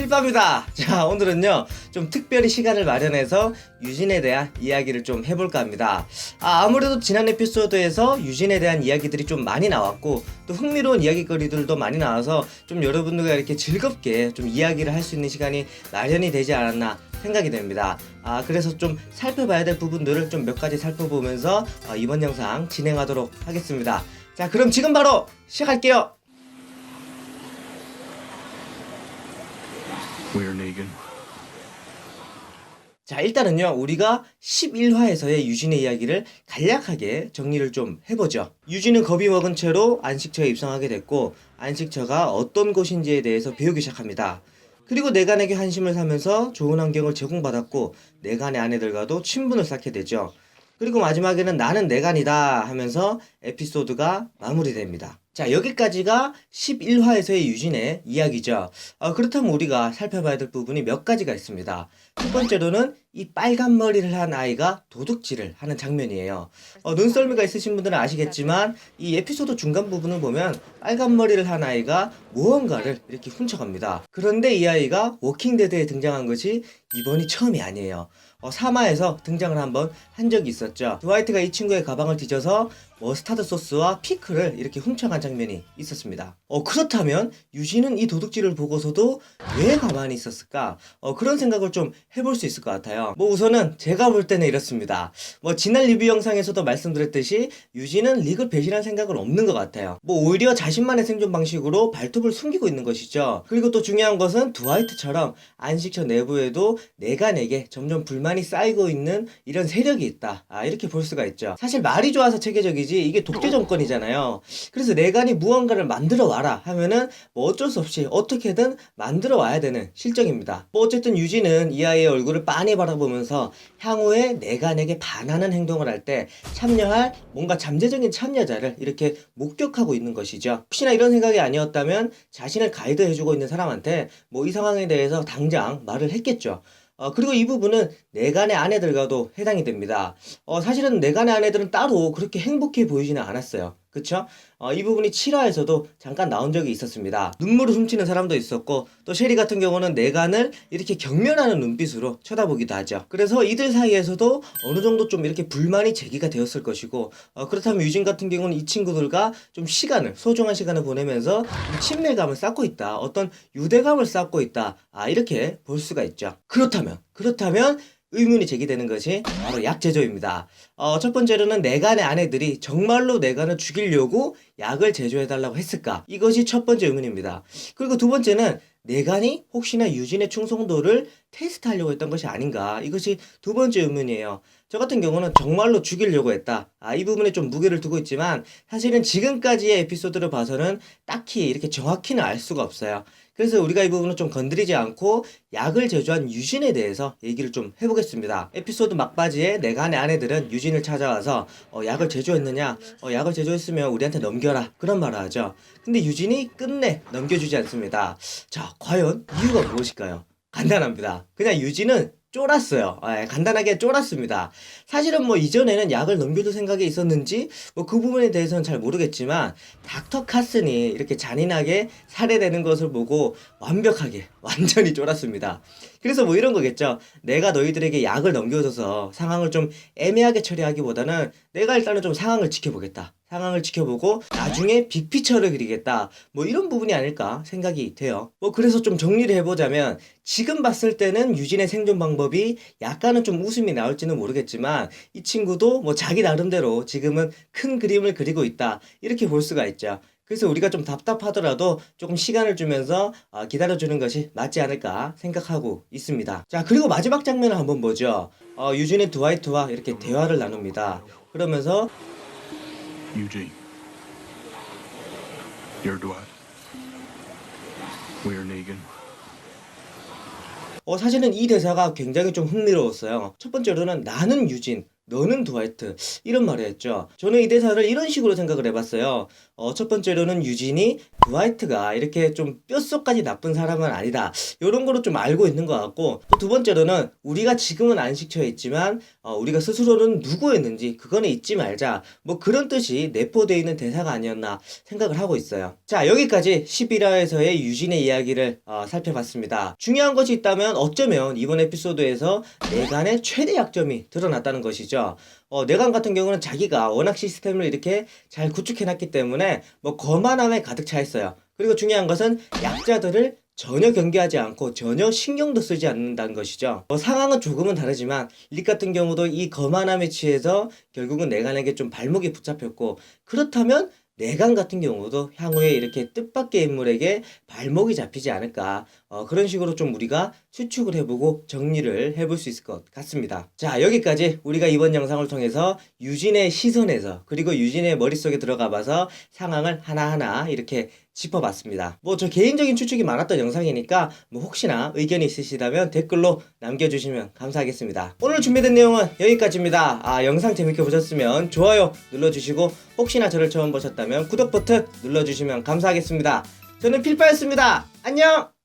필밥이다. 자, 오늘은요 좀 특별히 시간을 마련해서 유진에 대한 이야기를 좀 해볼까 합니다. 아무래도 지난 에피소드에서 유진에 대한 이야기들이 좀 많이 나왔고 또 흥미로운 이야기거리들도 많이 나와서 좀 여러분들과 이렇게 즐겁게 좀 이야기를 할 수 있는 시간이 마련이 되지 않았나 생각이 됩니다. 그래서 좀 살펴봐야 될 부분들을 좀 몇 가지 살펴보면서 이번 영상 진행하도록 하겠습니다. 자, 그럼 지금 바로 시작할게요. We're Negan. 자, 일단은요 우리가 11화에서의 유진의 이야기를 간략하게 정리를 좀 해보죠. 유진은 겁이 먹은 채로 안식처에 입성하게 됐고 안식처가 어떤 곳인지에 대해서 배우기 시작합니다. 그리고 내간에게 한심을 사면서 좋은 환경을 제공받았고 내간의 아내들과도 친분을 쌓게 되죠. 그리고 마지막에는 나는 내간이다 하면서 에피소드가 마무리됩니다. 자, 여기까지가 11화에서의 유진의 이야기죠. 그렇다면 우리가 살펴봐야 될 부분이 몇 가지가 있습니다. 첫 번째로는 이 빨간 머리를 한 아이가 도둑질을 하는 장면이에요. 눈썰미가 있으신 분들은 아시겠지만 이 에피소드 중간 부분을 보면 빨간 머리를 한 아이가 무언가를 이렇게 훔쳐갑니다. 그런데 이 아이가 워킹데드에 등장한 것이 이번이 처음이 아니에요. 3화에서 등장을 한번 한 적이 있었죠. 드와이트가 이 친구의 가방을 뒤져서 머스타드 소스와 피클을 이렇게 훔쳐간 장면이 있었습니다. 그렇다면 유진은 이 도둑질을 보고서도 왜 가만히 있었을까? 그런 생각을 좀 해볼 수 있을 것 같아요. 우선은 제가 볼 때는 이렇습니다. 지난 리뷰 영상에서도 말씀드렸듯이 유진은 릭을 배신할 생각은 없는 것 같아요. 오히려 자신만의 생존 방식으로 발톱을 숨기고 있는 것이죠. 그리고 또 중요한 것은 드와이트처럼 안식처 내부에도 내간에게 점점 불만이 쌓이고 있는 이런 세력이 있다. 이렇게 볼 수가 있죠. 사실 말이 좋아서 체계적이지 이게 독재 정권이잖아요. 그래서 내간이 무언가를 만들어 와라 하면은 어쩔 수 없이 어떻게든 만들어 와야 되는 실정입니다. 어쨌든 유진은 이 아이의 얼굴을 빤히 바라보면서 향후에 내간에게 반하는 행동을 할 때 참여할 뭔가 잠재적인 참여자를 이렇게 목격하고 있는 것이죠. 혹시나 이런 생각이 아니었다면 자신을 가이드해주고 있는 사람한테 이 상황에 대해서 당장 말을 했겠죠. 그리고 이 부분은 내간의 아내들과도 해당이 됩니다. 사실은 내간의 아내들은 따로 그렇게 행복해 보이지는 않았어요. 그쵸? 이 부분이 7화에서도 잠깐 나온 적이 있었습니다. 눈물을 훔치는 사람도 있었고 또 셰리 같은 경우는 내간을 이렇게 경멸하는 눈빛으로 쳐다보기도 하죠. 그래서 이들 사이에서도 어느 정도 좀 이렇게 불만이 제기가 되었을 것이고 그렇다면 유진 같은 경우는 이 친구들과 좀 소중한 시간을 보내면서 좀 친밀감을 쌓고 있다. 어떤 유대감을 쌓고 있다. 이렇게 볼 수가 있죠. 그렇다면 의문이 제기되는 것이 바로 약 제조입니다. 첫 번째로는 내간의 아내들이 정말로 내간을 죽이려고 약을 제조해달라고 했을까? 이것이 첫 번째 의문입니다. 그리고 두 번째는 내간이 혹시나 유진의 충성도를 테스트하려고 했던 것이 아닌가? 이것이 두 번째 의문이에요. 저 같은 경우는 정말로 죽이려고 했다. 이 부분에 좀 무게를 두고 있지만 사실은 지금까지의 에피소드를 봐서는 딱히 이렇게 정확히는 알 수가 없어요. 그래서 우리가 이 부분은 좀 건드리지 않고 약을 제조한 유진에 대해서 얘기를 좀 해보겠습니다. 에피소드 막바지에 내간의 아내들은 유진을 찾아와서 약을 제조했느냐? 약을 제조했으면 우리한테 넘겨라. 그런 말을 하죠. 근데 유진이 끝내 넘겨주지 않습니다. 자, 과연 이유가 무엇일까요? 간단합니다. 그냥 유진은 쫄았어요. 간단하게 쫄았습니다. 사실은 이전에는 약을 넘겨줄 생각이 있었는지 그 부분에 대해서는 잘 모르겠지만 닥터 카슨이 이렇게 잔인하게 살해되는 것을 보고 완전히 쫄았습니다. 그래서 이런 거겠죠. 내가 너희들에게 약을 넘겨줘서 상황을 좀 애매하게 처리하기보다는 내가 일단은 좀 상황을 지켜보겠다. 상황을 지켜보고 나중에 빅피처를 그리겠다. 이런 부분이 아닐까 생각이 돼요. 그래서 좀 정리를 해보자면 지금 봤을 때는 유진의 생존 방법이 약간은 좀 웃음이 나올지는 모르겠지만 이 친구도 자기 나름대로 지금은 큰 그림을 그리고 있다. 이렇게 볼 수가 있죠. 그래서 우리가 좀 답답하더라도 조금 시간을 주면서 기다려주는 것이 맞지 않을까 생각하고 있습니다. 자, 그리고 마지막 장면을 한번 보죠. 유진이 드와이트와 이렇게 대화를 나눕니다. 그러면서 Eugene. You're Dwight. We're Negan. 사실은 이 대사가 굉장히 좀 흥미로웠어요. 첫 번째로는 나는 유진, 너는 드와이트 이런 말을 했죠. 저는 이 대사를 이런 식으로 생각을 해봤어요. 첫 번째로는 유진이 드와이트가 이렇게 좀 뼛속까지 나쁜 사람은 아니다. 이런 거로 좀 알고 있는 것 같고, 또 두 번째로는 우리가 지금은 안식처에 있지만 우리가 스스로는 누구였는지 그거는 잊지 말자. 뭐 그런 뜻이 내포되어 있는 대사가 아니었나 생각을 하고 있어요. 자, 여기까지 11화에서의 유진의 이야기를 살펴봤습니다. 중요한 것이 있다면 어쩌면 이번 에피소드에서 내간의 최대 약점이 드러났다는 것이죠. 내간 같은 경우는 자기가 워낙 시스템을 이렇게 잘 구축해놨기 때문에 뭐 거만함에 가득 차 있어요. 그리고 중요한 것은 약자들을 전혀 경계하지 않고 전혀 신경도 쓰지 않는다는 것이죠. 상황은 조금은 다르지만 릭 같은 경우도 이 거만함에 취해서 결국은 내간에게 좀 발목이 붙잡혔고, 그렇다면 내간 같은 경우도 향후에 이렇게 뜻밖의 인물에게 발목이 잡히지 않을까, 그런 식으로 좀 우리가 추측을 해보고 정리를 해볼 수 있을 것 같습니다. 자, 여기까지 우리가 이번 영상을 통해서 유진의 시선에서 그리고 유진의 머릿속에 들어가 봐서 상황을 하나하나 이렇게 짚어봤습니다. 뭐 저 개인적인 추측이 많았던 영상이니까 뭐 혹시나 의견이 있으시다면 댓글로 남겨주시면 감사하겠습니다. 오늘 준비된 내용은 여기까지입니다. 영상 재밌게 보셨으면 좋아요 눌러주시고, 혹시나 저를 처음 보셨다면 구독 버튼 눌러주시면 감사하겠습니다. 저는 필파였습니다. 안녕!